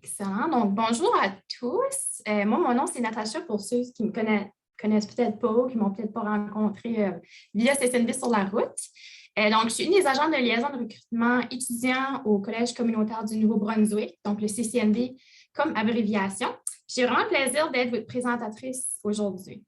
Excellent. Donc, bonjour à tous. Moi, mon nom, c'est Natacha, pour ceux qui me connaissent peut-être pas ou qui ne m'ont peut-être pas rencontré via CCNB sur la route. Donc, je suis une des agents de liaison de recrutement étudiants au Collège communautaire du Nouveau-Brunswick, donc le CCNB comme abréviation. J'ai vraiment le plaisir d'être votre présentatrice aujourd'hui.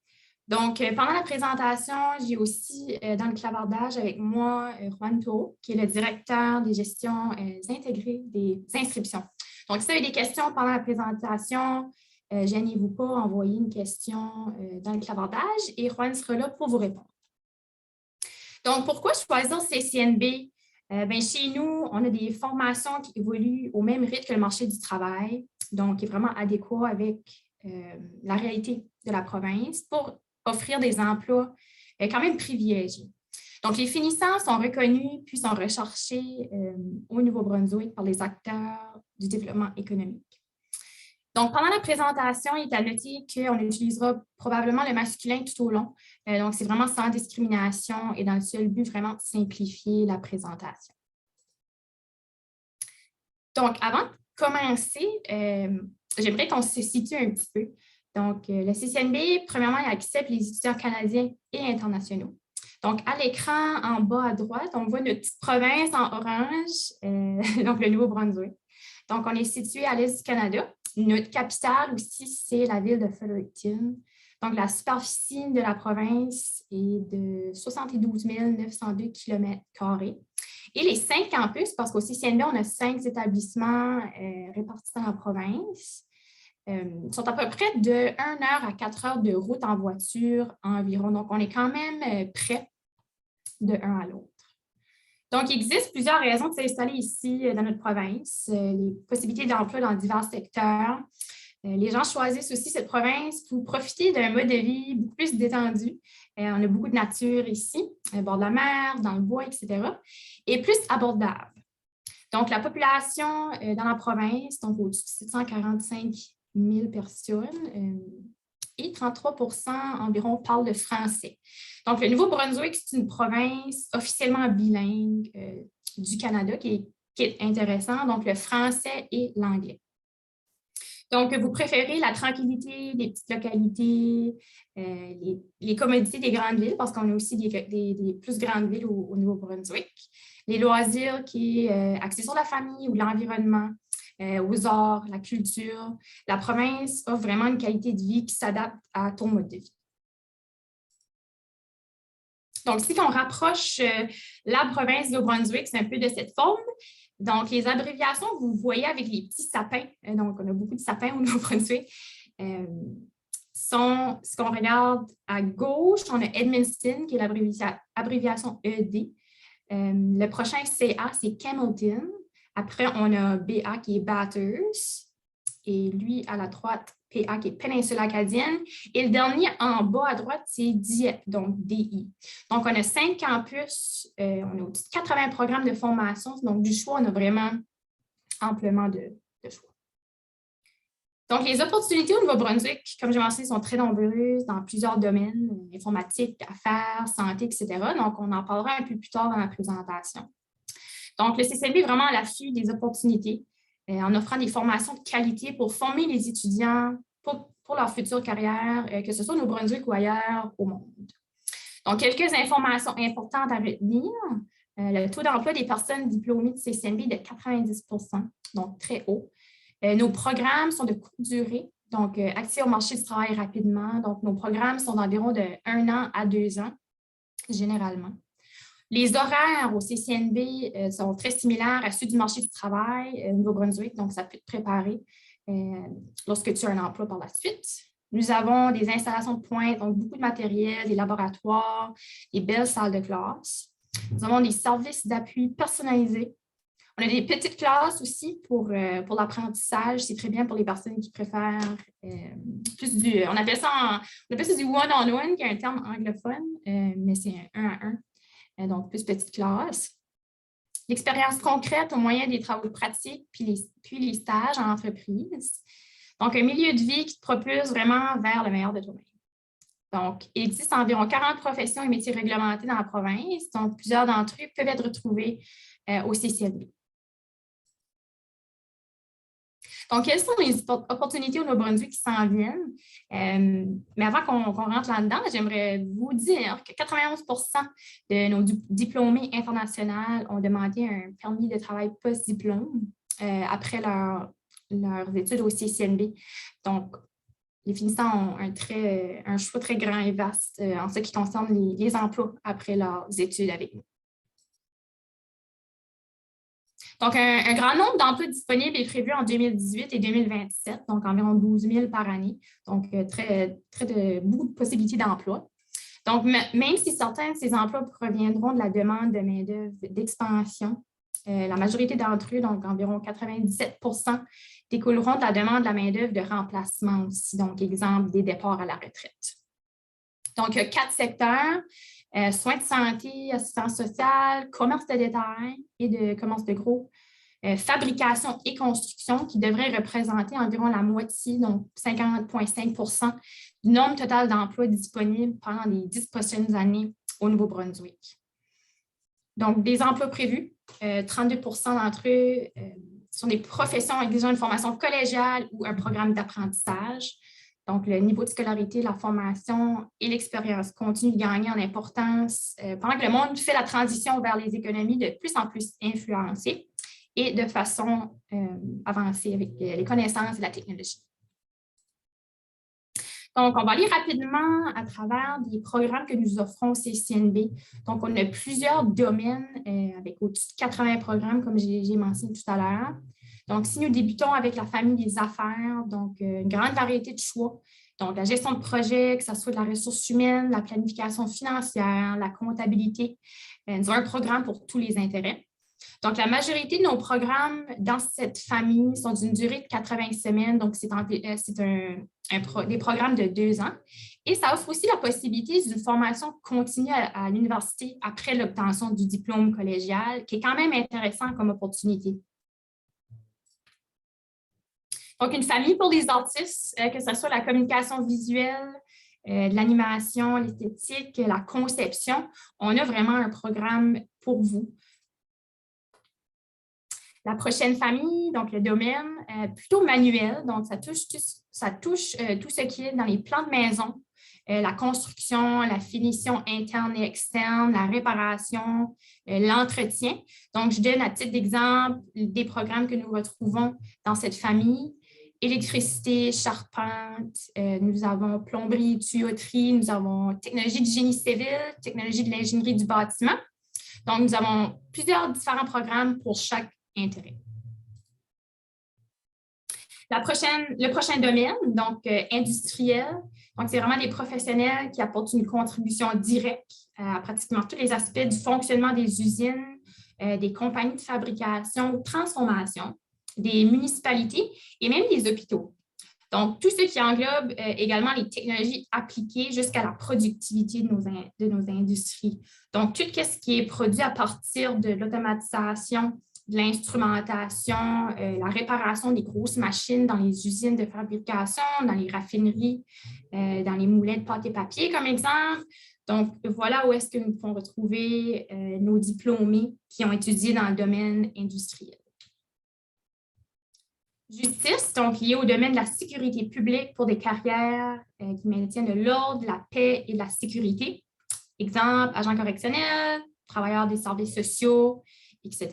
Donc, pendant la présentation, j'ai aussi dans le clavardage avec moi Juan Tho, qui est le directeur des gestions intégrées des inscriptions. Donc, si vous avez des questions pendant la présentation, gênez-vous pas, envoyez une question dans le clavardage et Juan sera là pour vous répondre. Donc, pourquoi choisir CCNB? Chez nous, on a des formations qui évoluent au même rythme que le marché du travail, donc qui est vraiment adéquat avec la réalité de la province pour offrir des emplois quand même privilégiés. Donc, les finissants sont reconnus puis sont recherchés au Nouveau-Brunswick par les acteurs du développement économique. Donc, pendant la présentation, il est à noter qu'on utilisera probablement le masculin tout au long. Donc, c'est vraiment sans discrimination et dans le seul but vraiment de simplifier la présentation. Donc, avant de commencer, j'aimerais qu'on se situe un petit peu. Donc, le CCNB, premièrement, il accepte les étudiants canadiens et internationaux. Donc, à l'écran, en bas à droite, on voit notre petite province en orange, donc le Nouveau-Brunswick. Donc, on est situé à l'est du Canada. Notre capitale aussi, c'est la ville de Fredericton. Donc, la superficie de la province est de 72 902 km². Et les 5 campus, parce qu'au CCNB, on a 5 établissements répartis dans la province, sont à peu près de 1 heure à 4 heures de route en voiture environ. Donc, on est quand même près de l'un à l'autre. Donc, il existe plusieurs raisons de s'installer ici dans notre province, les possibilités d'emploi dans divers secteurs. Les gens choisissent aussi cette province pour profiter d'un mode de vie beaucoup plus détendu. On a beaucoup de nature ici, au bord de la mer, dans le bois, etc. Et plus abordable. Donc, la population dans la province, donc au-dessus de 745 000 personnes, et 33 % environ parlent le français. Donc, le Nouveau-Brunswick, c'est une province officiellement bilingue du Canada qui est intéressant, donc le français et l'anglais. Donc, vous préférez la tranquillité des petites localités, les commodités des grandes villes, parce qu'on a aussi des plus grandes villes au Nouveau-Brunswick, les loisirs qui est axés sur la famille ou l'environnement, aux arts, la culture. La province offre vraiment une qualité de vie qui s'adapte à ton mode de vie. Donc, si on rapproche la province du Nouveau-Brunswick, c'est un peu de cette forme. Donc, les abréviations, vous voyez avec les petits sapins, donc on a beaucoup de sapins au Nouveau-Brunswick, sont ce qu'on regarde à gauche, on a Edmundston, qui est l'abréviation ED. Le prochain CA, c'est Camelton. Après, on a BA qui est Batters. Et lui, à la droite, PA qui est Péninsule Acadienne. Et le dernier en bas à droite, c'est DIEP, donc DI. Donc, on a 5 campus, on a au-dessus de 80 programmes de formation. Donc, du choix, on a vraiment amplement de choix. Donc, les opportunités au Nouveau-Brunswick, comme j'ai mentionné, sont très nombreuses dans plusieurs domaines, informatique, affaires, santé, etc. Donc, on en parlera un peu plus tard dans la présentation. Donc, le CCNB est vraiment à l'affût des opportunités en offrant des formations de qualité pour former les étudiants pour leur future carrière, que ce soit au Nouveau-Brunswick ou ailleurs au monde. Donc, quelques informations importantes à retenir. Le taux d'emploi des personnes diplômées de CCNB est de 90 %, donc très haut. Nos programmes sont de courte durée, donc accès au marché du travail rapidement. Donc, nos programmes sont d'environ de 1 an à 2 ans, généralement. Les horaires au CCNB sont très similaires à ceux du marché du travail au Nouveau-Brunswick, donc ça peut te préparer lorsque tu as un emploi par la suite. Nous avons des installations de pointe, donc beaucoup de matériel, des laboratoires, des belles salles de classe. Nous avons des services d'appui personnalisés. On a des petites classes aussi pour l'apprentissage. C'est très bien pour les personnes qui préfèrent plus du... On appelle ça du one-on-one, qui est un terme anglophone, mais c'est un à un. Donc, plus petite classe. L'expérience concrète au moyen des travaux pratiques, puis les stages en entreprise. Donc, un milieu de vie qui te propulse vraiment vers le meilleur de toi-même. Donc, il existe environ 40 professions et métiers réglementés dans la province. Donc, plusieurs d'entre eux peuvent être retrouvés au CCNB. Donc, quelles sont les opportunités au Nouveau-Brunswick qui s'en viennent? Mais avant qu'on rentre là-dedans, j'aimerais vous dire que 91 de nos diplômés internationaux ont demandé un permis de travail post-diplôme après leurs études au CCNB. Donc, les finissants ont un choix très grand et vaste en ce qui concerne les emplois après leurs études avec nous. Donc, un grand nombre d'emplois disponibles est prévu en 2018 et 2027, donc environ 12 000 par année. Donc, beaucoup de possibilités d'emploi. Donc, même si certains de ces emplois proviendront de la demande de main-d'œuvre d'expansion, la majorité d'entre eux, donc environ 97 découleront de la demande de la main-d'œuvre de remplacement aussi, donc exemple des départs à la retraite. Donc, il y a 4 secteurs. Soins de santé, assistance sociale, commerce de détail et de commerce de gros, fabrication et construction qui devraient représenter environ la moitié, donc 50,5 du nombre total d'emplois disponibles pendant les 10 prochaines années au Nouveau-Brunswick. Donc, des emplois prévus, 32 d'entre eux sont des professions exigeant une formation collégiale ou un programme d'apprentissage. Donc, le niveau de scolarité, la formation et l'expérience continuent de gagner en importance pendant que le monde fait la transition vers les économies de plus en plus influencées et de façon avancée avec les connaissances et la technologie. Donc, on va aller rapidement à travers des programmes que nous offrons au CCNB. Donc, on a plusieurs domaines avec au-dessus de 80 programmes, comme j'ai mentionné tout à l'heure. Donc, si nous débutons avec la famille des affaires, donc une grande variété de choix. Donc, la gestion de projet, que ce soit de la ressource humaine, la planification financière, la comptabilité. Nous avons un programme pour tous les intérêts. Donc, la majorité de nos programmes dans cette famille sont d'une durée de 80 semaines. Donc, c'est des programmes de 2 ans. Et ça offre aussi la possibilité d'une formation continue à l'université après l'obtention du diplôme collégial, qui est quand même intéressant comme opportunité. Donc, une famille pour les artistes, que ce soit la communication visuelle, l'animation, l'esthétique, la conception, on a vraiment un programme pour vous. La prochaine famille, donc le domaine, plutôt manuel, donc ça touche tout ce qui est dans les plans de maison, la construction, la finition interne et externe, la réparation, l'entretien. Donc, je donne à titre d'exemple des programmes que nous retrouvons dans cette famille. Électricité, charpente, nous avons plomberie, tuyauterie, nous avons technologie du génie civil, technologie de l'ingénierie du bâtiment. Donc, nous avons plusieurs différents programmes pour chaque intérêt. Le prochain domaine, donc industriel, donc c'est vraiment des professionnels qui apportent une contribution directe à pratiquement tous les aspects du fonctionnement des usines, des compagnies de fabrication ou de transformation, des municipalités et même des hôpitaux. Donc, tout ce qui englobe également les technologies appliquées jusqu'à la productivité de nos industries. Donc, tout ce qui est produit à partir de l'automatisation, de l'instrumentation, la réparation des grosses machines dans les usines de fabrication, dans les raffineries, dans les moulins de pâte et papier, comme exemple. Donc, voilà où est-ce que nous pouvons retrouver nos diplômés qui ont étudié dans le domaine industriel. Justice, donc liée au domaine de la sécurité publique pour des carrières qui maintiennent l'ordre, la paix et la sécurité. Exemple, agent correctionnel, travailleurs des services sociaux, etc.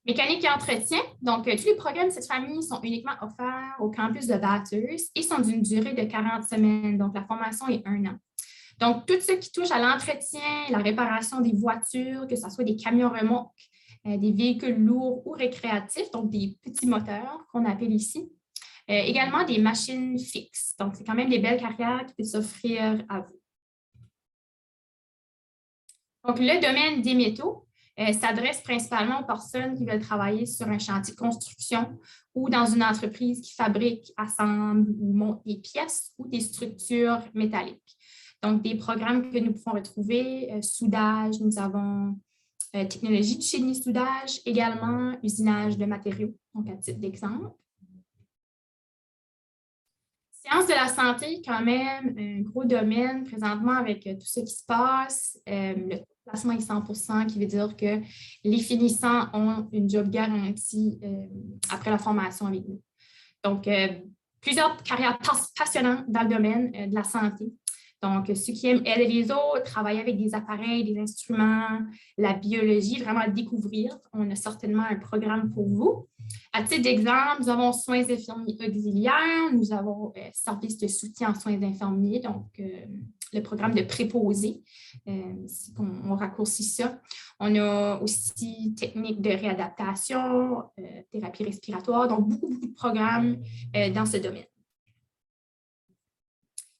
Mécanique et entretien. Donc, tous les programmes de cette famille sont uniquement offerts au campus de Bathurst et sont d'une durée de 40 semaines. Donc, la formation est 1 an. Donc, tout ce qui touche à l'entretien, la réparation des voitures, que ce soit des camions remorques, des véhicules lourds ou récréatifs, donc des petits moteurs qu'on appelle ici. Également des machines fixes. Donc, c'est quand même des belles carrières qui peuvent s'offrir à vous. Donc, le domaine des métaux s'adresse principalement aux personnes qui veulent travailler sur un chantier de construction ou dans une entreprise qui fabrique, assemble ou monte des pièces ou des structures métalliques. Donc, des programmes que nous pouvons retrouver, soudage, nous avons technologie de génie soudage, également usinage de matériaux, donc à titre d'exemple. Sciences de la santé, quand même, un gros domaine présentement avec tout ce qui se passe. Le placement est 100 %, qui veut dire que les finissants ont une job garantie après la formation avec nous. Donc, plusieurs carrières passionnantes dans le domaine de la santé. Donc, ceux qui aiment aider les autres, travailler avec des appareils, des instruments, la biologie, vraiment découvrir, on a certainement un programme pour vous. À titre d'exemple, nous avons soins infirmiers auxiliaires, nous avons service de soutien en soins infirmiers, donc le programme de préposé, on raccourcit ça. On a aussi techniques de réadaptation, thérapie respiratoire, donc beaucoup de programmes dans ce domaine.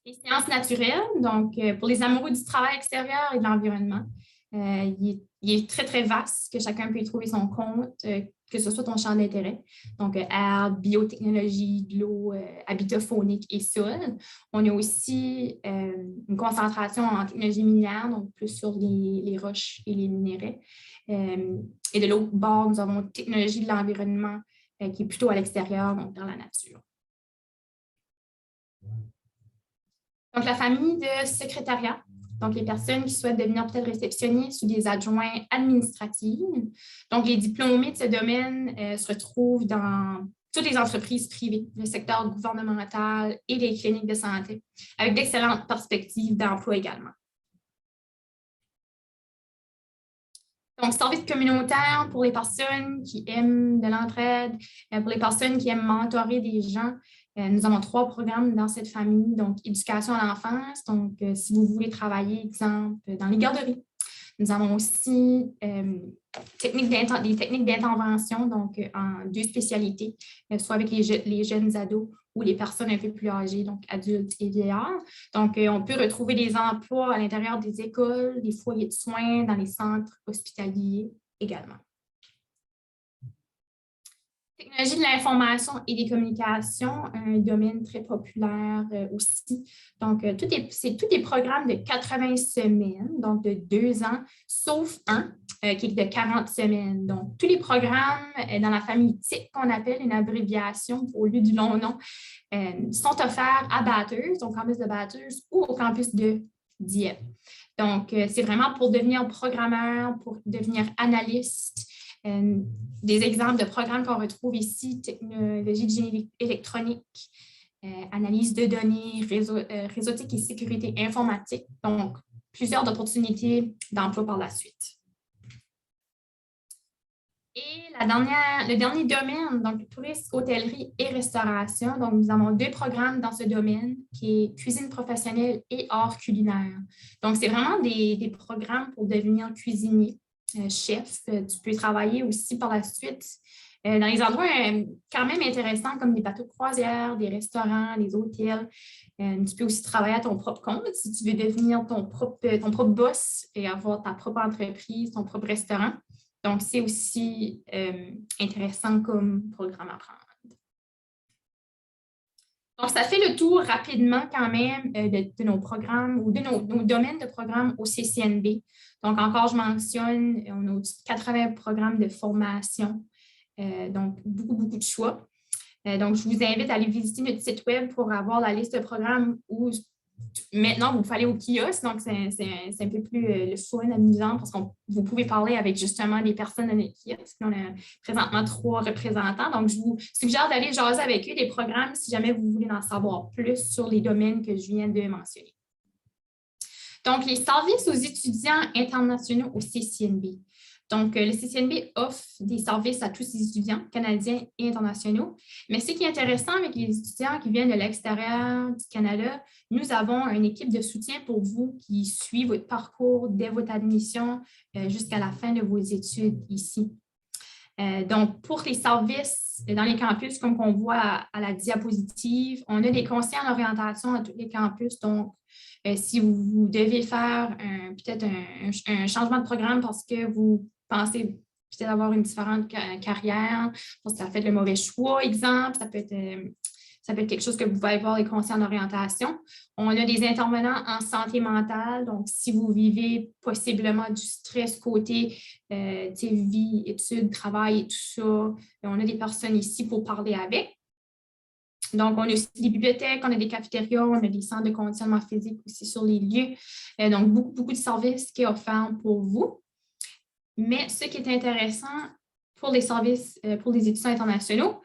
Les sciences naturelles, donc pour les amoureux du travail extérieur et de l'environnement, il est très, très vaste, que chacun peut y trouver son compte, que ce soit ton champ d'intérêt. Donc, air, biotechnologie, de l'eau, habitat faunique et sol. On a aussi une concentration en technologie minière, donc plus sur les roches et les minéraux. Et de l'autre bord, nous avons technologie de l'environnement qui est plutôt à l'extérieur, donc dans la nature. Donc, la famille de secrétariat, donc les personnes qui souhaitent devenir peut-être réceptionnistes ou des adjoints administratifs. Donc, les diplômés de ce domaine se retrouvent dans toutes les entreprises privées, le secteur gouvernemental et les cliniques de santé, avec d'excellentes perspectives d'emploi également. Donc, service communautaire pour les personnes qui aiment de l'entraide, pour les personnes qui aiment mentorer des gens. Nous avons 3 programmes dans cette famille, donc éducation à l'enfance, donc si vous voulez travailler, exemple, dans les garderies. Nous avons aussi des techniques d'intervention, donc en 2 spécialités, soit avec les jeunes ados ou les personnes un peu plus âgées, donc adultes et vieillards. Donc, on peut retrouver des emplois à l'intérieur des écoles, des foyers de soins, dans les centres hospitaliers également. Technologie de l'information et des communications, un domaine très populaire aussi. Donc, c'est tous des programmes de 80 semaines, donc de 2 ans, sauf un qui est de 40 semaines. Donc, tous les programmes dans la famille TIC, qu'on appelle une abréviation au lieu du long nom, sont offerts à Bathurst, au campus de Bathurst ou au campus de Dieppe. Donc, c'est vraiment pour devenir programmeur, pour devenir analyste. Des exemples de programmes qu'on retrouve ici, technologie de génie électronique, analyse de données, réseautique et sécurité informatique. Donc, plusieurs opportunités d'emploi par la suite. Et le dernier domaine, donc tourisme, hôtellerie et restauration. Donc, nous avons 2 programmes dans ce domaine qui est cuisine professionnelle et art culinaire. Donc, c'est vraiment des programmes pour devenir cuisinier. Chef, tu peux travailler aussi par la suite dans des endroits quand même intéressants comme des bateaux de croisière, des restaurants, des hôtels. Tu peux aussi travailler à ton propre compte si tu veux devenir ton propre boss et avoir ta propre entreprise, ton propre restaurant. Donc, c'est aussi intéressant comme programme à prendre. Donc, ça fait le tour rapidement quand même de nos programmes ou de nos domaines de programmes au CCNB. Donc, encore, je mentionne, on a au-dessus de 80 programmes de formation, donc beaucoup de choix. Donc, je vous invite à aller visiter notre site web pour avoir la liste de programmes où maintenant, vous pouvez aller au kiosque, donc c'est un peu plus le fun, amusant, parce que vous pouvez parler avec justement des personnes dans les kiosques. On a présentement 3 représentants, donc je vous suggère d'aller jaser avec eux des programmes si jamais vous voulez en savoir plus sur les domaines que je viens de mentionner. Donc, les services aux étudiants internationaux au CCNB. Donc, le CCNB offre des services à tous les étudiants canadiens et internationaux. Mais ce qui est intéressant avec les étudiants qui viennent de l'extérieur du Canada, nous avons une équipe de soutien pour vous qui suit votre parcours dès votre admission jusqu'à la fin de vos études ici. Donc, pour les services dans les campus, comme on voit à la diapositive, on a des conseillers en orientation à tous les campus. Donc, si vous devez faire peut-être un changement de programme parce que vous pensez peut-être avoir une différente carrière, parce que ça fait le mauvais choix, exemple, ça peut être quelque chose que vous pouvez voir les conseillers en orientation. On a des intervenants en santé mentale, donc si vous vivez possiblement du stress côté vie, études, travail et tout ça, on a des personnes ici pour parler avec. Donc, on a aussi des bibliothèques, on a des cafétérias, on a des centres de conditionnement physique aussi sur les lieux. Donc, beaucoup de services qui sont offerts pour vous. Mais ce qui est intéressant pour les services, pour les étudiants internationaux,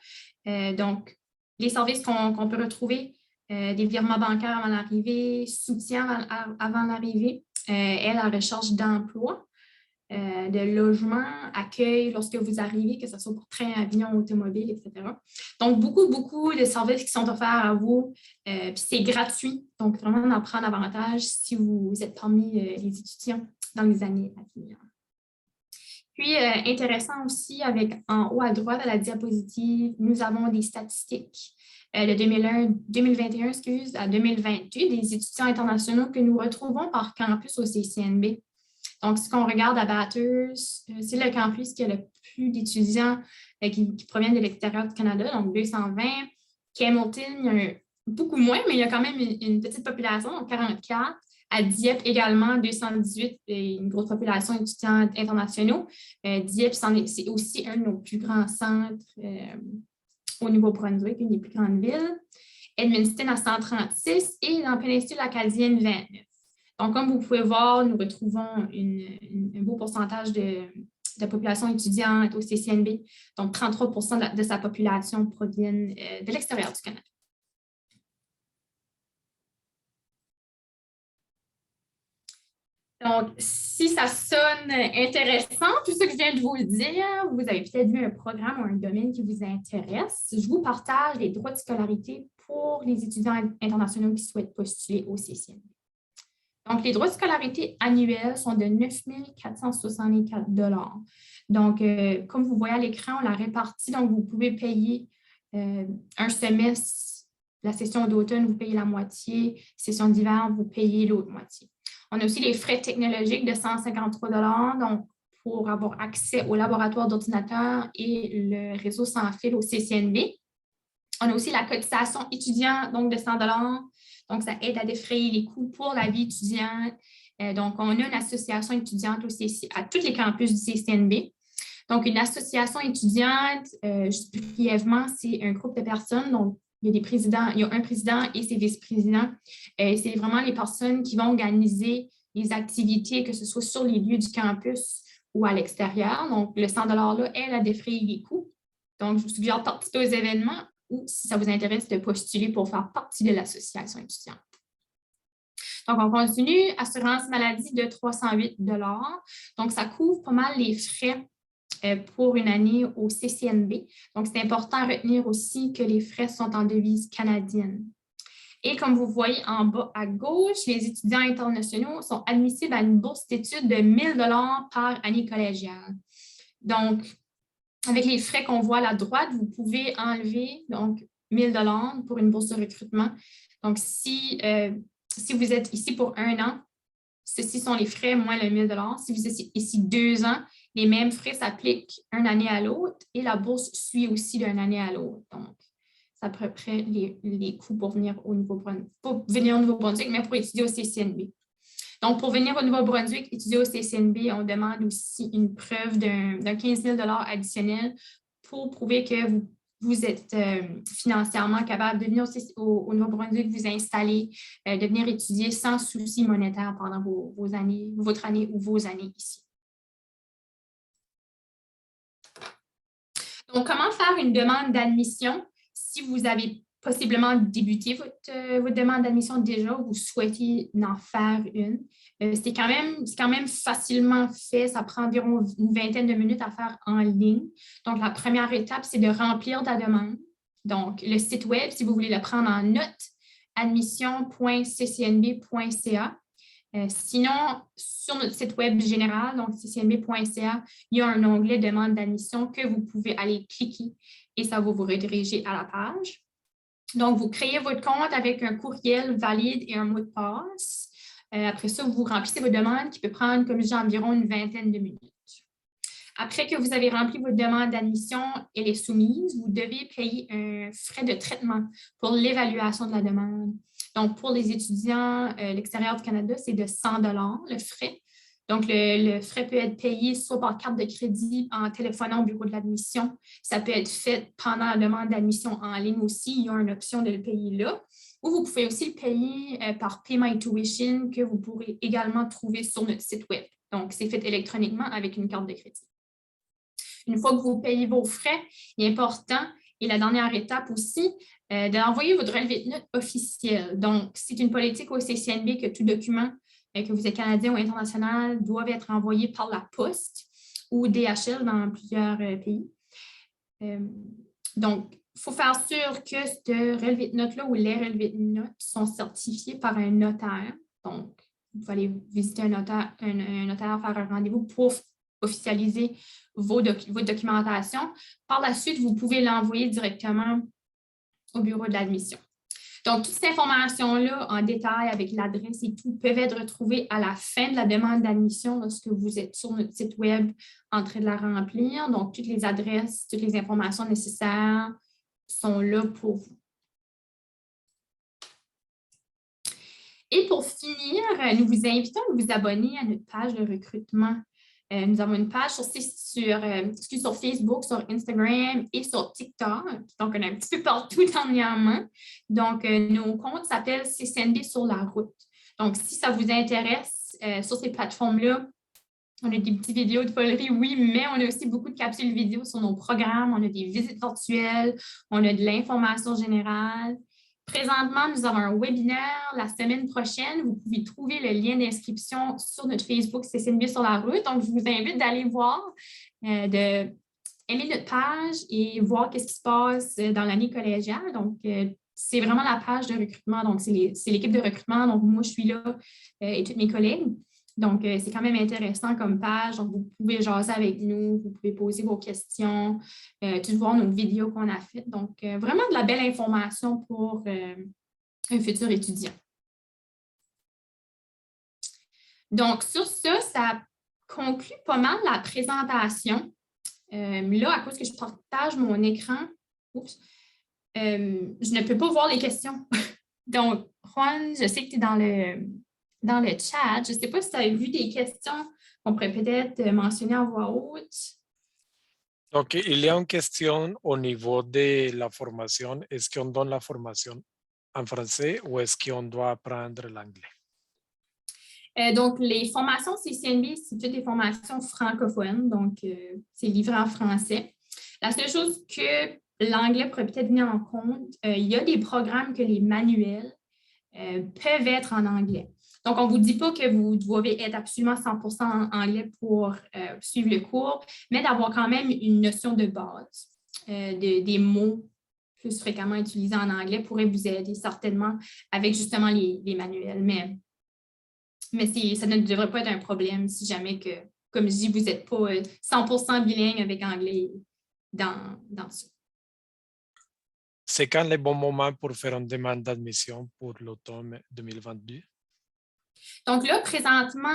donc, les services qu'on peut retrouver, des virements bancaires avant l'arrivée, soutien avant l'arrivée, et la recherche d'emploi, de logement, accueil lorsque vous arrivez, que ce soit pour train, avion, automobile, etc. Donc, beaucoup de services qui sont offerts à vous, puis c'est gratuit. Donc, vraiment d'en prendre avantage si vous êtes parmi les étudiants dans les années à venir. Puis, intéressant aussi, avec en haut à droite à la diapositive, nous avons des statistiques de 2021 à 2022 des étudiants internationaux que nous retrouvons par campus au CCNB. Donc, si on regarde à Bathurst, c'est le campus qui a le plus d'étudiants qui proviennent de l'extérieur du Canada, donc 220. Hamilton, il y a beaucoup moins, mais il y a quand même une petite population, donc 44. À Dieppe également, 218, et une grosse population d'étudiants internationaux. Dieppe, c'est aussi un de nos plus grands centres au Nouveau-Brunswick, une des plus grandes villes. Edmundston à 136 et dans la péninsule acadienne, 29. Donc, comme vous pouvez voir, nous retrouvons un beau pourcentage de la population étudiante au CCNB. Donc, 33 de sa population proviennent de l'extérieur du Canada. Donc, si ça sonne intéressant, tout ce que je viens de vous dire, vous avez peut-être vu un programme ou un domaine qui vous intéresse. Je vous partage les droits de scolarité pour les étudiants internationaux qui souhaitent postuler au CCNB. Donc, les droits de scolarité annuels sont de 9 464 $. Donc, comme vous voyez à l'écran, on l'a réparti. Donc, vous pouvez payer un semestre, la session d'automne, vous payez la moitié. Session d'hiver, vous payez l'autre moitié. On a aussi les frais technologiques de 153 $, donc pour avoir accès au laboratoire d'ordinateur et le réseau sans fil au CCNB. On a aussi la cotisation étudiant, donc de 100 $. Donc, ça aide à défrayer les coûts pour la vie étudiante. Donc, on a une association étudiante aussi à tous les campus du CCNB. Donc, une association étudiante, brièvement, c'est un groupe de personnes. Donc, il y a des présidents, il y a un président et ses vice-présidents. C'est vraiment les personnes qui vont organiser les activités, que ce soit sur les lieux du campus ou à l'extérieur. Donc, le 100 $ là aide à défrayer les coûts. Donc, je vous suggère de participer aux événements ou, si ça vous intéresse, de postuler pour faire partie de l'association étudiante. Donc, on continue. Assurance maladie de 308 $. Donc, ça couvre pas mal les frais pour une année au CCNB. Donc, c'est important à retenir aussi que les frais sont en devise canadienne. Et comme vous voyez en bas à gauche, les étudiants internationaux sont admissibles à une bourse d'études de 1 000 $ par année collégiale. Donc, avec les frais qu'on voit à la droite, vous pouvez enlever donc 1 000 $ pour une bourse de recrutement. Donc, si vous êtes ici pour 1 an, ceci sont les frais moins le 1 000 $. Si vous êtes ici 2 ans, les mêmes frais s'appliquent d'une année à l'autre et la bourse suit aussi d'une année à l'autre. Donc, c'est à peu près les coûts pour venir au Nouveau-Brunswick, mais pour étudier au CCNB. Donc, pour venir au Nouveau-Brunswick, étudier au CCNB, on demande aussi une preuve d'un 15 000 $ additionnel pour prouver que vous êtes financièrement capable de venir au Nouveau-Brunswick, vous installer, de venir étudier sans souci monétaire pendant votre année ou vos années ici. Donc, comment faire une demande d'admission si vous avez possiblement débuté votre demande d'admission déjà ou vous souhaitez en faire une? C'est quand même facilement fait. Ça prend environ une vingtaine de minutes à faire en ligne. Donc, la première étape, c'est de remplir ta demande. Donc, le site web, si vous voulez le prendre en note, admission.ccnb.ca. Sinon, sur notre site web général, donc ccnb.ca, il y a un onglet demande d'admission que vous pouvez aller cliquer et ça va vous rediriger à la page. Donc, vous créez votre compte avec un courriel valide et un mot de passe. Après ça, vous remplissez votre demande qui peut prendre, comme je dis, environ une vingtaine de minutes. Après que vous avez rempli votre demande d'admission, elle est soumise, vous devez payer un frais de traitement pour l'évaluation de la demande. Donc, pour les étudiants l'extérieur du Canada, c'est de 100 $ le frais. Donc, le frais peut être payé soit par carte de crédit en téléphonant au bureau de l'admission. Ça peut être fait pendant la demande d'admission en ligne aussi. Il y a une option de le payer là. Ou vous pouvez aussi le payer par Pay My Tuition que vous pourrez également trouver sur notre site web. Donc, c'est fait électroniquement avec une carte de crédit. Une fois que vous payez vos frais, il est important, et la dernière étape aussi, d'envoyer votre relevé de notes officiel. Donc, c'est une politique au CCNB que tout document, que vous êtes canadien ou international, doivent être envoyés par la poste ou DHL dans plusieurs pays. Donc, il faut faire sûr que ce relevé de notes-là ou les relevés de notes sont certifiés par un notaire. Donc, vous allez visiter un notaire, faire un rendez-vous pour officialiser votre documentation. Par la suite, vous pouvez l'envoyer directement au bureau de l'admission. Donc, toutes ces informations-là en détail avec l'adresse et tout peuvent être retrouvées à la fin de la demande d'admission lorsque vous êtes sur notre site web en train de la remplir. Donc, toutes les adresses, toutes les informations nécessaires sont là pour vous. Et pour finir, nous vous invitons à vous abonner à notre page de recrutement. Nous avons une page sur Facebook, sur Instagram et sur TikTok. Donc, on est un petit peu partout dernièrement. Donc, nos comptes s'appellent CCNB sur la route. Donc, si ça vous intéresse, sur ces plateformes-là, on a des petites vidéos de folerie, oui, mais on a aussi beaucoup de capsules vidéo sur nos programmes. On a des visites virtuelles, on a de l'information générale. Présentement, nous avons un webinaire la semaine prochaine. Vous pouvez trouver le lien d'inscription sur notre Facebook CCNB sur la route. Donc, je vous invite d'aller voir, d'aimer notre page et voir qu'est-ce qui se passe dans l'année collégiale. Donc, c'est vraiment la page de recrutement. Donc, c'est l'équipe de recrutement. Donc, moi, je suis là et tous mes collègues. Donc, c'est quand même intéressant comme page. Donc, vous pouvez jaser avec nous, vous pouvez poser vos questions, tout voir nos vidéos qu'on a faites. Donc, vraiment de la belle information pour un futur étudiant. Donc, sur ça, ça conclut pas mal la présentation. Là, à cause que je partage mon écran, je ne peux pas voir les questions. Donc, Juan, je sais que tu es dans le chat. Je ne sais pas si tu as vu des questions qu'on pourrait peut-être mentionner en voix haute. Donc, il y a une question au niveau de la formation. Est-ce qu'on donne la formation en français ou est-ce qu'on doit apprendre l'anglais? Donc, les formations CCNB, c'est toutes des formations francophones. Donc, c'est livré en français. La seule chose que l'anglais pourrait peut-être venir en compte, il y a des programmes que les manuels peuvent être en anglais. Donc, on ne vous dit pas que vous devez être absolument 100% en anglais pour suivre le cours, mais d'avoir quand même une notion de base, des mots plus fréquemment utilisés en anglais pourrait vous aider certainement avec justement les manuels. Mais ça ne devrait pas être un problème si jamais que, comme je dis, vous n'êtes pas 100% bilingue avec anglais dans ça. C'est quand le bon moment pour faire une demande d'admission pour l'automne 2022? Donc là, présentement,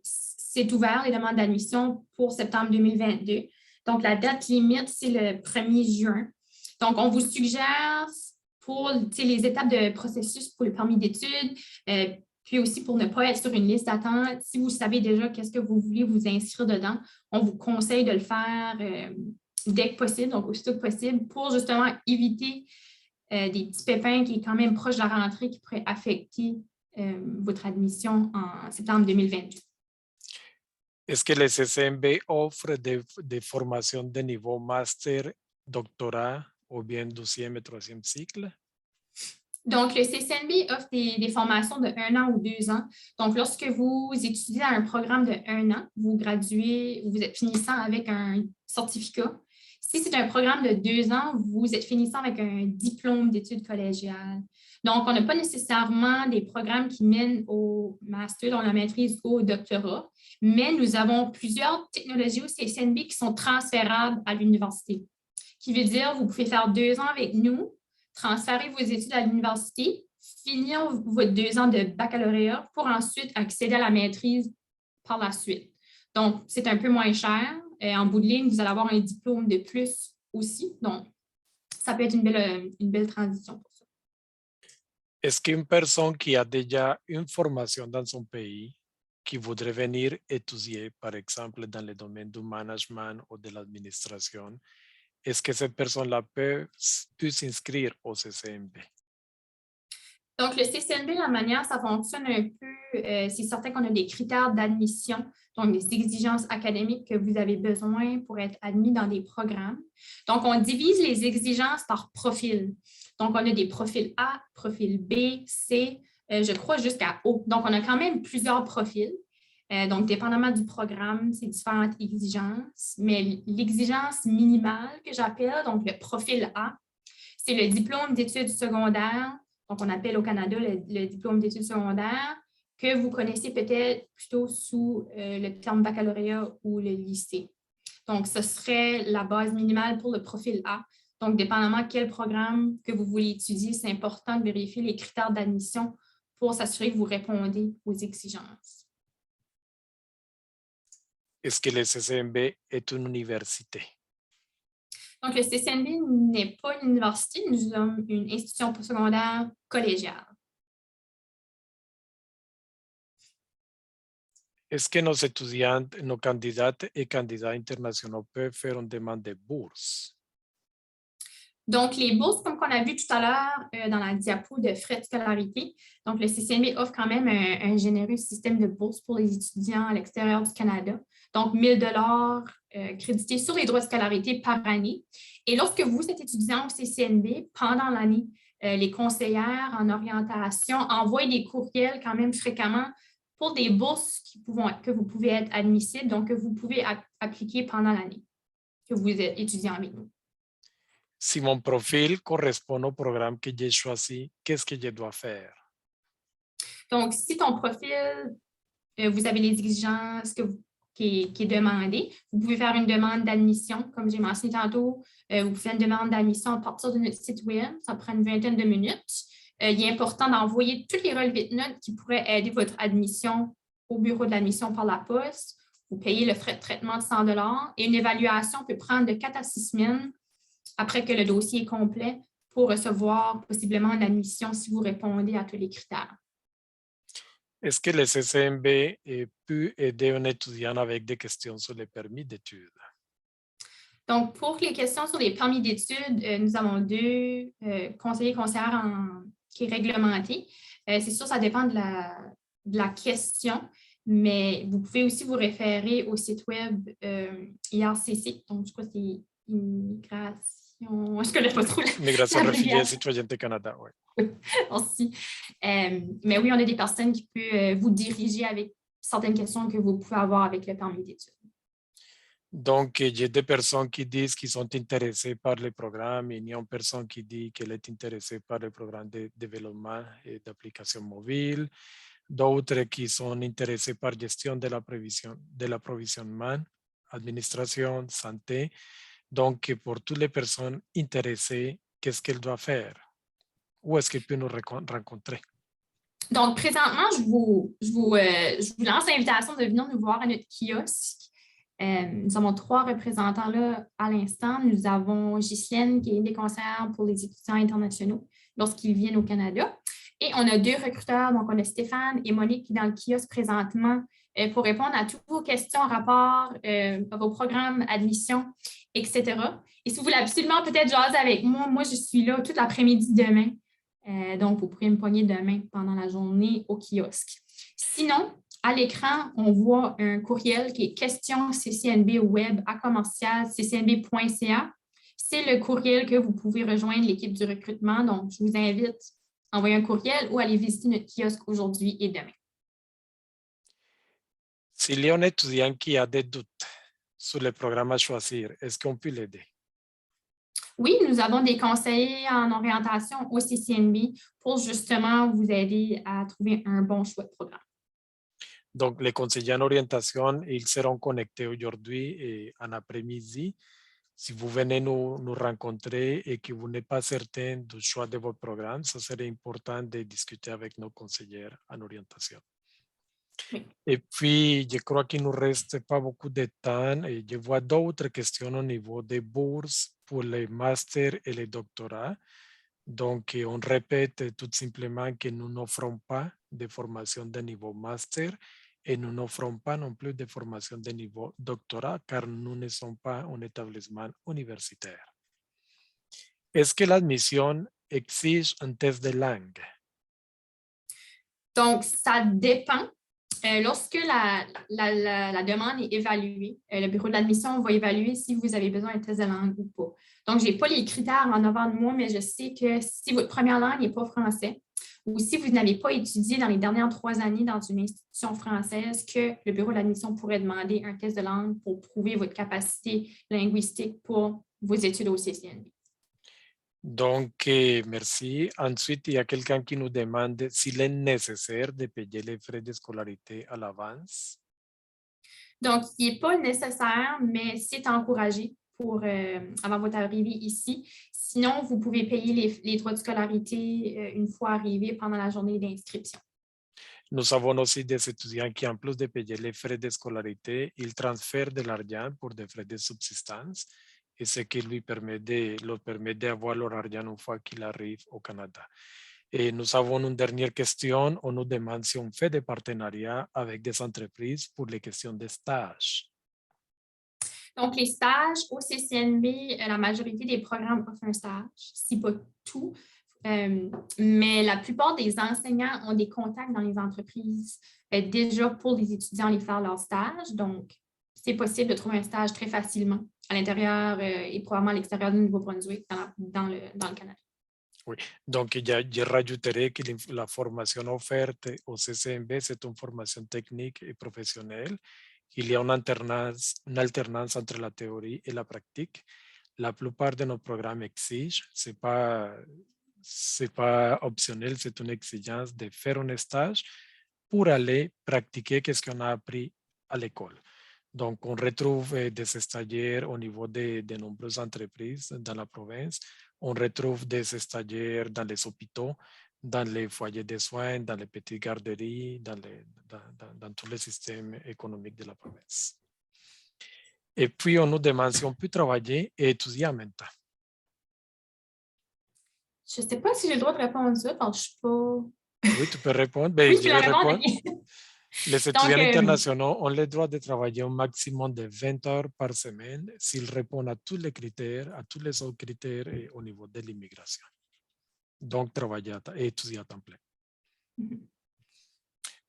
c'est ouvert les demandes d'admission pour septembre 2022. Donc, la date limite, c'est le 1er juin. Donc, on vous suggère pour les étapes de processus pour le permis d'études, puis aussi pour ne pas être sur une liste d'attente, si vous savez déjà qu'est-ce que vous voulez vous inscrire dedans, on vous conseille de le faire dès que possible, donc aussitôt que possible, pour justement éviter des petits pépins qui est quand même proche de la rentrée qui pourraient affecter votre admission en septembre 2022. Est-ce que le CCNB offre des formations de niveau master, doctorat ou bien 12e et 3e cycle? Donc, le CCNB offre des formations de 1 an ou 2 ans. Donc, lorsque vous étudiez à un programme de 1 an, vous graduez, vous êtes finissant avec un certificat. Si c'est un programme de 2 ans, vous êtes finissant avec un diplôme d'études collégiales. Donc, on n'a pas nécessairement des programmes qui mènent au master, dans la maîtrise ou au doctorat, mais nous avons plusieurs technologies au CCNB qui sont transférables à l'université. Qui veut dire, vous pouvez faire 2 ans avec nous, transférer vos études à l'université, finir votre 2 ans de baccalauréat pour ensuite accéder à la maîtrise par la suite. Donc, c'est un peu moins cher. En bout de ligne, vous allez avoir un diplôme de plus aussi. Donc, ça peut être une belle transition pour ça. Est-ce qu'une personne qui a déjà une formation dans son pays, qui voudraient venir étudier, par exemple, dans le domaine du management ou de l'administration, est-ce que cette personne-là peut s'inscrire au CCMB? Donc, le CCNB, la manière ça fonctionne un peu, c'est certain qu'on a des critères d'admission, donc des exigences académiques que vous avez besoin pour être admis dans des programmes. Donc, on divise les exigences par profil. Donc, on a des profils A, profil B, C, je crois jusqu'à O. Donc, on a quand même plusieurs profils. Donc, dépendamment du programme, c'est différentes exigences, mais l'exigence minimale que j'appelle, donc le profil A, c'est le diplôme d'études secondaires, donc on appelle au Canada le diplôme d'études secondaires, que vous connaissez peut-être plutôt sous le terme baccalauréat ou le lycée. Donc, ce serait la base minimale pour le profil A. Donc, dépendamment de quel programme que vous voulez étudier, c'est important de vérifier les critères d'admission pour s'assurer que vous répondez aux exigences. Est-ce que le CCMB est une université? Donc, le CCNB n'est pas une université, nous sommes une institution postsecondaire collégiale. Est-ce que nos étudiants, nos candidates et candidats internationaux peuvent faire une demande de bourse? Donc, les bourses, comme on a vu tout à l'heure dans la diapo de frais de scolarité, donc le CCNB offre quand même un généreux système de bourses pour les étudiants à l'extérieur du Canada. Donc, 1 000 $ crédités sur les droits de scolarité par année. Et lorsque vous êtes étudiant au CCNB, pendant l'année, les conseillères en orientation envoient des courriels quand même fréquemment pour des bourses que vous pouvez être admissibles, donc que vous pouvez appliquer pendant l'année que vous êtes étudiant avec nous. Si mon profil correspond au programme que j'ai choisi, qu'est-ce que je dois faire? Donc, si ton profil, vous avez les exigences qui est demandée, vous pouvez faire une demande d'admission, comme j'ai mentionné tantôt. Vous pouvez faire une demande d'admission à partir de notre site web. Ça prend une vingtaine de minutes. Il est important d'envoyer tous les relevés de notes qui pourraient aider votre admission au bureau de l'admission par la poste. Vous payez le frais de traitement de 100 $ et une évaluation peut prendre de 4 à 6 semaines après que le dossier est complet pour recevoir possiblement une admission si vous répondez à tous les critères. Est-ce que le CCMB peut aider un étudiant avec des questions sur les permis d'études? Donc, pour les questions sur les permis d'études, nous avons 2 conseillers conseillères qui est réglementé. C'est sûr, ça dépend de la question, mais vous pouvez aussi vous référer au site web IRCC. Donc, je crois que c'est Immigration. Je ne connais pas trop Migration, réfugiés, citoyenneté Canada, oui. Merci. Mais oui, on a des personnes qui peuvent vous diriger avec certaines questions que vous pouvez avoir avec le permis d'études. Donc, il y a des personnes qui disent qu'ils sont intéressés par le programme, il y a une personne qui dit qu'elle est intéressée par le programme de développement et d'application mobile, d'autres qui sont intéressés par gestion de l'approvisionnement, administration, santé. Donc, pour toutes les personnes intéressées, qu'est-ce qu'elles doivent faire? Où est-ce qu'elles peuvent nous rencontrer? Donc, présentement, je vous lance l'invitation de venir nous voir à notre kiosque. Nous avons 3 représentants là à l'instant. Nous avons Ghislaine, qui est une des conseillères pour les étudiants internationaux lorsqu'ils viennent au Canada. Et on a 2 recruteurs, donc on a Stéphane et Monique qui sont dans le kiosque présentement pour répondre à toutes vos questions en rapport à vos programmes, admission, etc. Et si vous voulez absolument peut-être jaser avec moi je suis là toute l'après-midi demain. Donc, vous pourrez me pogner demain pendant la journée au kiosque. Sinon, à l'écran, on voit un courriel qui est questionccnbweb@ccnb.ca. C'est le courriel que vous pouvez rejoindre l'équipe du recrutement. Donc, je vous invite à envoyer un courriel ou à aller visiter notre kiosque aujourd'hui et demain. S'il y a un étudiant qui a des doutes sur le programme à choisir, est-ce qu'on peut l'aider? Oui, nous avons des conseillers en orientation au CCNB pour justement vous aider à trouver un bon choix de programme. Donc, les conseillers en orientation, ils seront connectés aujourd'hui et en après-midi. Si vous venez nous rencontrer et que vous n'êtes pas certain du choix de votre programme, ça serait important de discuter avec nos conseillers en orientation. Oui. Et puis, je crois qu'il ne nous reste pas beaucoup de temps et je vois d'autres questions au niveau des bourses pour les masters et les doctorats. Donc, on répète tout simplement que nous n'offrons pas de formation de niveau master et nous n'offrons pas non plus de formation de niveau doctorat car nous ne sommes pas un établissement universitaire. Est-ce que l'admission exige un test de langue? Donc, ça dépend. Lorsque la demande est évaluée, le bureau de l'admission va évaluer si vous avez besoin d'un test de langue ou pas. Donc, je n'ai pas les critères en avant de moi, mais je sais que si votre première langue n'est pas français ou si vous n'avez pas étudié dans les dernières 3 années dans une institution française, que le bureau de l'admission pourrait demander un test de langue pour prouver votre capacité linguistique pour vos études au CCNB. Donc, merci. Ensuite, il y a quelqu'un qui nous demande s'il est nécessaire de payer les frais de scolarité à l'avance. Donc, il n'est pas nécessaire, mais c'est encouragé pour, avant votre arrivée ici. Sinon, vous pouvez payer les droits de scolarité une fois arrivé pendant la journée d'inscription. Nous avons aussi des étudiants qui, en plus de payer les frais de scolarité, ils transfèrent de l'argent pour des frais de subsistance et ce qui leur permet d'avoir leur argent une fois qu'ils arrivent au Canada. Et nous avons une dernière question. On nous demande si on fait des partenariats avec des entreprises pour les questions de stage. Donc, les stages au CCNB, la majorité des programmes offrent un stage, si pas tout. Mais la plupart des enseignants ont des contacts dans les entreprises déjà pour les étudiants aller faire leur stage. Donc, c'est possible de trouver un stage très facilement à l'intérieur et probablement à l'extérieur du Nouveau-Brunswick dans le Canada. Oui, donc je rajouterai que la formation offerte au CCNB, c'est une formation technique et professionnelle. Il y a une alternance entre la théorie et la pratique. La plupart de nos programmes exigent, c'est pas optionnel, c'est une exigence de faire un stage pour aller pratiquer ce qu'on a appris à l'école. Donc, on retrouve des stagiaires au niveau de nombreuses entreprises dans la province. On retrouve des stagiaires dans les hôpitaux, dans les foyers de soins, dans les petites garderies, dans tous les systèmes économiques de la province. Et puis, on nous demande si on peut travailler et étudier en même temps. Je ne sais pas si j'ai le droit de répondre à ça, parce que je ne suis pas... Oui, tu peux répondre. Ben, oui, je vais répondre. Les étudiants Donc, internationaux ont le droit de travailler un maximum de 20 heures par semaine s'ils répondent à tous les critères, à tous les autres critères et au niveau de l'immigration. Donc, travailler et étudier à temps plein.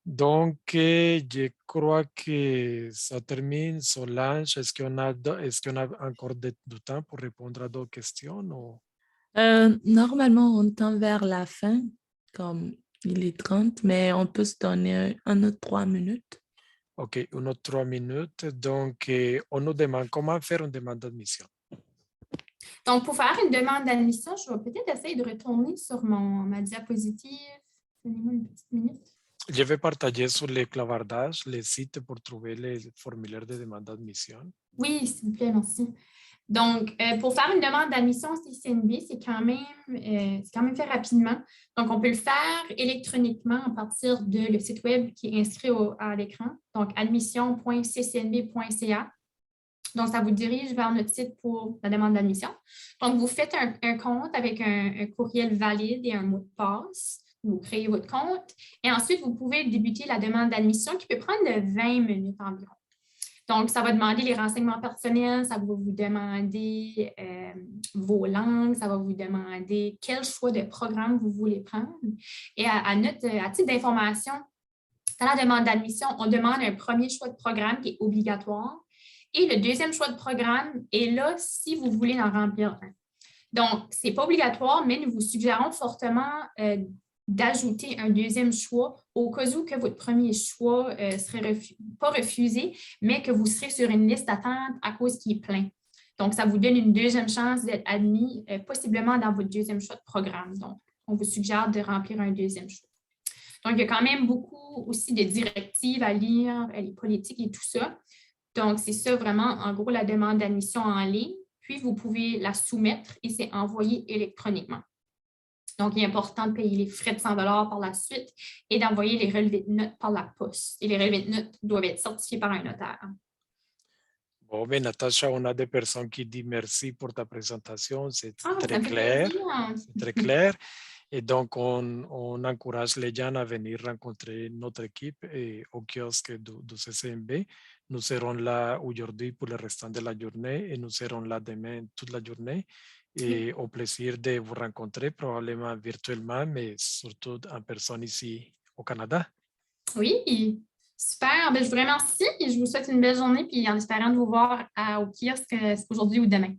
Donc, je crois que ça termine. Solange, est-ce qu'on a encore du temps pour répondre à d'autres questions? Ou... Normalement, on tend vers la fin, comme il est 30, mais on peut se donner un autre 3 minutes. OK, une autre 3 minutes. Donc, on nous demande comment faire une demande d'admission. Donc, pour faire une demande d'admission, je vais peut-être essayer de retourner sur ma diapositive. Donnez-moi une petite minute. Je vais partager sur les clavardages les sites pour trouver les formulaires de demande d'admission. Oui, s'il vous plaît, merci. Donc, pour faire une demande d'admission au CCNB, c'est quand même fait rapidement. Donc, on peut le faire électroniquement à partir de le site web qui est inscrit à l'écran, donc admission.ccnb.ca. Donc, ça vous dirige vers notre site pour la demande d'admission. Donc, vous faites un compte avec un courriel valide et un mot de passe. Vous créez votre compte et ensuite, vous pouvez débuter la demande d'admission qui peut prendre de 20 minutes environ. Donc, ça va demander les renseignements personnels, ça va vous demander vos langues, ça va vous demander quel choix de programme vous voulez prendre. Et à titre d'information, dans la demande d'admission, on demande un premier choix de programme qui est obligatoire et le deuxième choix de programme est là si vous voulez en remplir un. Donc, ce n'est pas obligatoire, mais nous vous suggérons fortement d'ajouter un deuxième choix au cas où que votre premier choix serait pas refusé, mais que vous serez sur une liste d'attente à cause qu'il est plein. Donc, ça vous donne une deuxième chance d'être admis possiblement dans votre deuxième choix de programme. Donc, on vous suggère de remplir un deuxième choix. Donc, il y a quand même beaucoup aussi de directives à lire, les politiques et tout ça. Donc, c'est ça vraiment, en gros, la demande d'admission en ligne. Puis, vous pouvez la soumettre et c'est envoyé électroniquement. Donc, il est important de payer les frais de 100 $ par la suite et d'envoyer les relevés de notes par la poste. Et les relevés de notes doivent être certifiés par un notaire. Bon, mais Natacha, on a des personnes qui disent merci pour ta présentation. C'est très ça me fait clair. plaisir. C'est très clair. Et donc, on encourage les gens à venir rencontrer notre équipe au kiosque du CCMB. Nous serons là aujourd'hui pour le restant de la journée et nous serons là demain toute la journée. Et au plaisir de vous rencontrer, probablement virtuellement, mais surtout en personne ici au Canada. Oui, super. Ben, je vous remercie et je vous souhaite une belle journée puis en espérant de vous voir au kiosque aujourd'hui ou demain.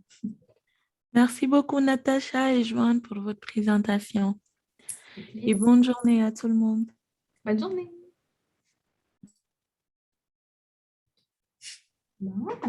Merci beaucoup, Natacha et Joanne, pour votre présentation. Et bonne journée à tout le monde. Bonne journée. Bon.